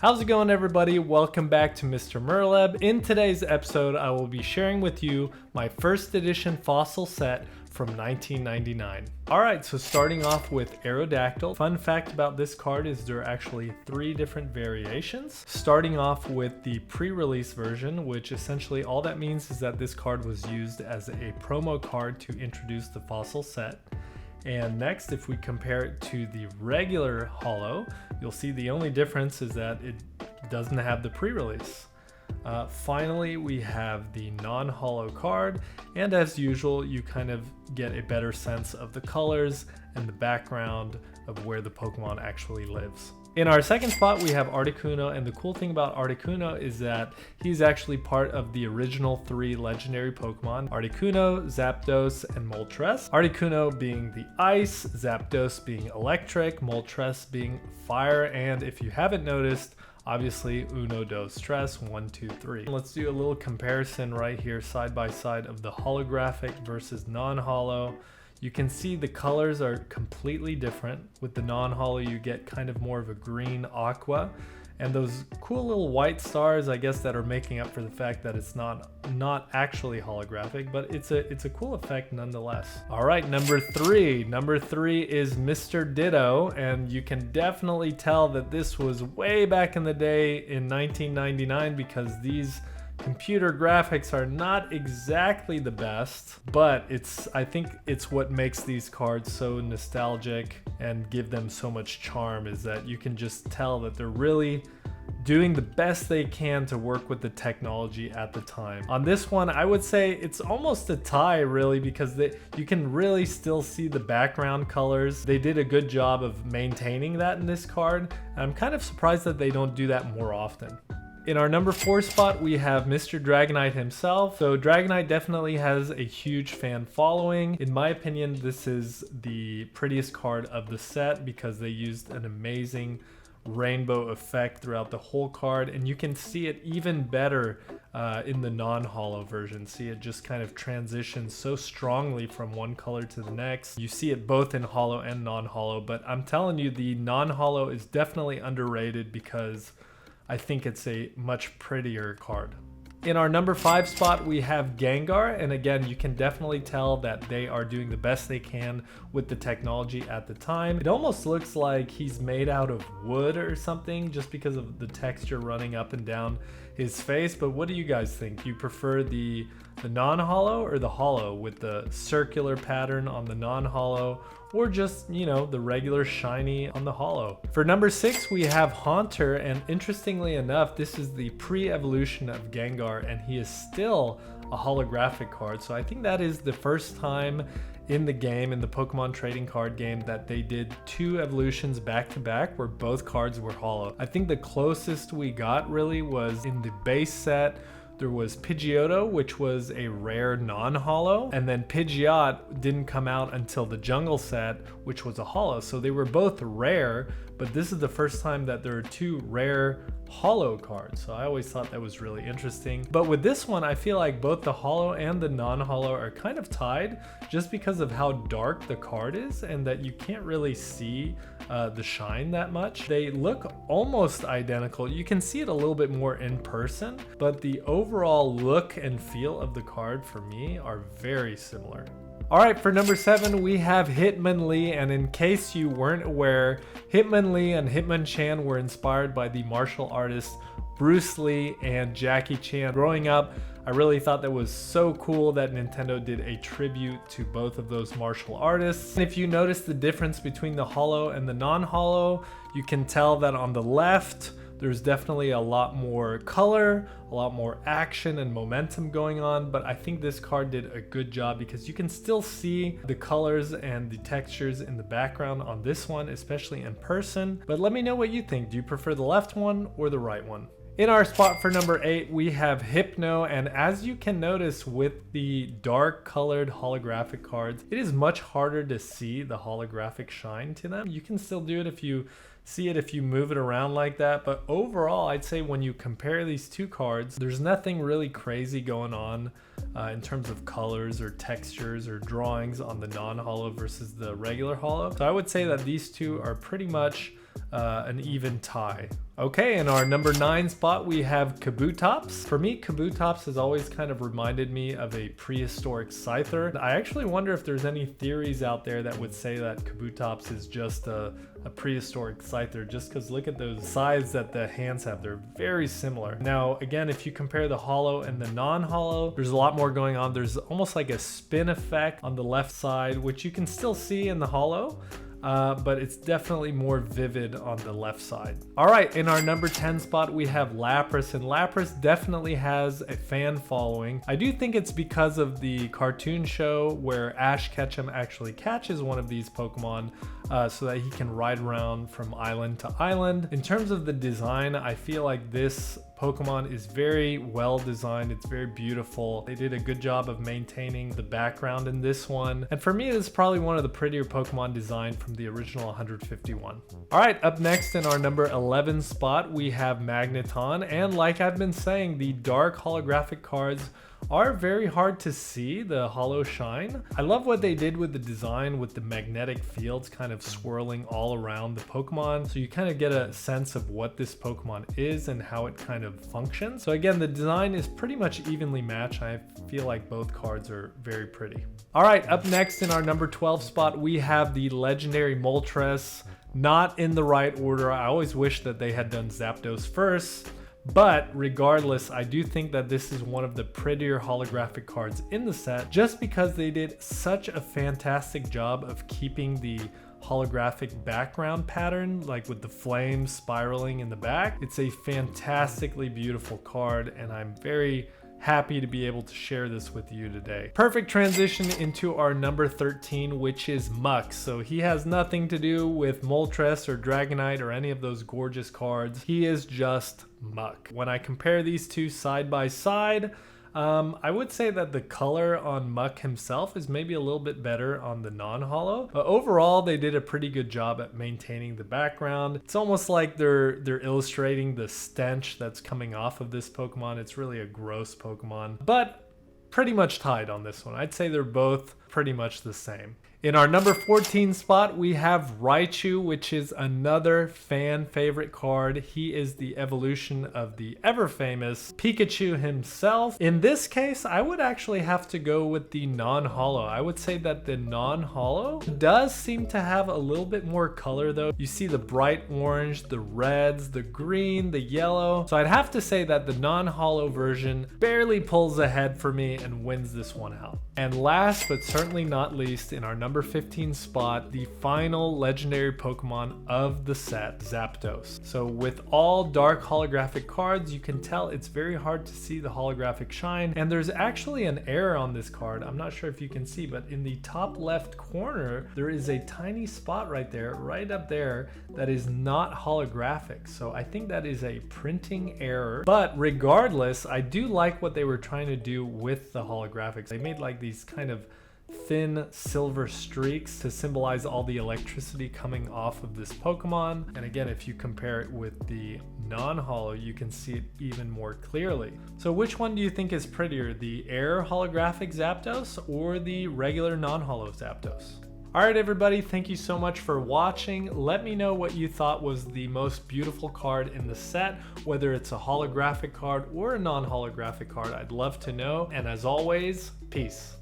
How's it going, everybody? Welcome back to Mr.Merleb. In today's episode, I will be sharing with you my first edition fossil set from 1999. Alright, so starting off with Aerodactyl. Fun fact about this card is there are actually 3 different variations. Starting off with the pre-release version, which essentially all that means is that this card was used as a promo card to introduce the fossil set. And next, if we compare it to the regular Holo, you'll see the only difference is that it doesn't have the pre-release. Finally, we have the non-Holo card, and as usual, you kind of get a better sense of the colors and the background of where the Pokemon actually lives. In our second spot, we have Articuno, and the cool thing about Articuno is that he's actually part of the original 3 legendary Pokemon, Articuno, Zapdos, and Moltres. Articuno being the ice, Zapdos being electric, Moltres being fire, and if you haven't noticed, obviously uno, dos, tres, 1, 2, 3. Let's do a little comparison right here side by side of the holographic versus non-holo. You can see the colors are completely different. With the non-holo, you get kind of more of a green aqua, and those cool little white stars, I guess, that are making up for the fact that it's not actually holographic, but it's a cool effect nonetheless. All right, number 3. Number 3 is Mr. Ditto, and you can definitely tell that this was way back in the day in 1999 because these computer graphics are not exactly the best, but I think it's what makes these cards so nostalgic and give them so much charm, is that you can just tell that they're really doing the best they can to work with the technology at the time. On this one, I would say it's almost a tie, really, because you can really still see the background colors. They did a good job of maintaining that in this card, and I'm kind of surprised that they don't do that more often. In our number 4 spot, we have Mr. Dragonite himself. So Dragonite definitely has a huge fan following. In my opinion, this is the prettiest card of the set because they used an amazing rainbow effect throughout the whole card, and you can see it even better in the non-holo version. See, it just kind of transitions so strongly from one color to the next. You see it both in holo and non-holo, but I'm telling you, the non-holo is definitely underrated because I think it's a much prettier card. In our number 5 spot, we have Gengar, and again, you can definitely tell that they are doing the best they can with the technology at the time. It almost looks like he's made out of wood or something just because of the texture running up and down his face, but what do you guys think? Do you prefer the non-holo or the holo with the circular pattern on the non-holo, or just, you know, the regular shiny on the holo? For number 6, we have Haunter, and interestingly enough, this is the pre-evolution of Gengar, and he is still a holographic card. So I think that is the first time in the game, in the Pokemon trading card game, that they did 2 evolutions back to back where both cards were holo. I think the closest we got really was in the base set. There was Pidgeotto, which was a rare non-holo, and then Pidgeot didn't come out until the jungle set, which was a holo. So they were both rare, but this is the first time that there are 2 rare holo cards. So I always thought that was really interesting. But with this one, I feel like both the holo and the non-holo are kind of tied just because of how dark the card is and that you can't really see the shine that much. They look almost identical. You can see it a little bit more in person, but the overall look and feel of the card for me are very similar. Alright, for number 7, we have Hitman Lee, and in case you weren't aware, Hitman Lee and Hitmonchan were inspired by the martial artists Bruce Lee and Jackie Chan. Growing up, I really thought that was so cool that Nintendo did a tribute to both of those martial artists. And if you notice the difference between the holo and the non-holo, you can tell that on the left, there's definitely a lot more color, a lot more action and momentum going on, but I think this card did a good job because you can still see the colors and the textures in the background on this one, especially in person. But let me know what you think. Do you prefer the left one or the right one? In our spot for number 8, we have Hypno, and as you can notice with the dark colored holographic cards, it is much harder to see the holographic shine to them. You can still do it if you see it if you move it around like that, but overall I'd say when you compare these 2 cards, there's nothing really crazy going on in terms of colors or textures or drawings on the non-holo versus the regular holo. So I would say that these 2 are pretty much an even tie. Okay, in our number 9 spot, we have Kabutops. For me, Kabutops has always kind of reminded me of a prehistoric Scyther. I actually wonder if there's any theories out there that would say that Kabutops is just a prehistoric Scyther, just because look at those sides that the hands have. They're very similar. Now, again, if you compare the holo and the non-holo, there's a lot more going on. There's almost like a spin effect on the left side, which you can still see in the holo. But it's definitely more vivid on the left side. All right, in our number 10 spot, we have Lapras, and Lapras definitely has a fan following. I do think it's because of the cartoon show where Ash Ketchum actually catches one of these Pokemon so that he can ride around from island to island. In terms of the design, I feel like this Pokemon is very well designed. It's very beautiful. They did a good job of maintaining the background in this one. And for me, this is probably one of the prettier Pokemon designed from the original 151. All right, up next in our number 11 spot, we have Magneton. And like I've been saying, the dark holographic cards are very hard to see, the holo shine. I love what they did with the design with the magnetic fields kind of swirling all around the Pokemon. So you kind of get a sense of what this Pokemon is and how it kind of functions. So again, the design is pretty much evenly matched. I feel like both cards are very pretty. All right, up next in our number 12 spot, we have the legendary Moltres. Not in the right order. I always wish that they had done Zapdos first. But regardless, I do think that this is one of the prettier holographic cards in the set just because they did such a fantastic job of keeping the holographic background pattern, like with the flames spiraling in the back. It's a fantastically beautiful card, and I'm very happy to be able to share this with you today. Perfect transition into our number 13, which is Muk. So he has nothing to do with Moltres or Dragonite or any of those gorgeous cards. He is just Muk. When I compare these two side by side, I would say that the color on Muk himself is maybe a little bit better on the non-holo. But overall, they did a pretty good job at maintaining the background. It's almost like they're illustrating the stench that's coming off of this Pokemon. It's really a gross Pokemon, but pretty much tied on this one. I'd say they're both pretty much the same. In our number 14 spot, we have Raichu, which is another fan favorite card. He is the evolution of the ever famous Pikachu himself. In this case, I would actually have to go with the non-holo. I would say that the non-holo does seem to have a little bit more color though. You see the bright orange, the reds, the green, the yellow. So I'd have to say that the non-holo version barely pulls ahead for me and wins this one out. And last but certainly not least, in our number 15 spot, the final legendary Pokemon of the set, Zapdos. So with all dark holographic cards, you can tell it's very hard to see the holographic shine. And there's actually an error on this card. I'm not sure if you can see, but in the top left corner, there is a tiny spot right there, right up there, that is not holographic. So I think that is a printing error. But regardless, I do like what they were trying to do with the holographics. They made like these kind of thin silver streaks to symbolize all the electricity coming off of this Pokemon. And again, if you compare it with the non-holo, you can see it even more clearly. So which one do you think is prettier, the Air holographic Zapdos or the regular non-holo Zapdos? All right, everybody, thank you so much for watching. Let me know what you thought was the most beautiful card in the set, whether it's a holographic card or a non-holographic card. I'd love to know. And as always, peace.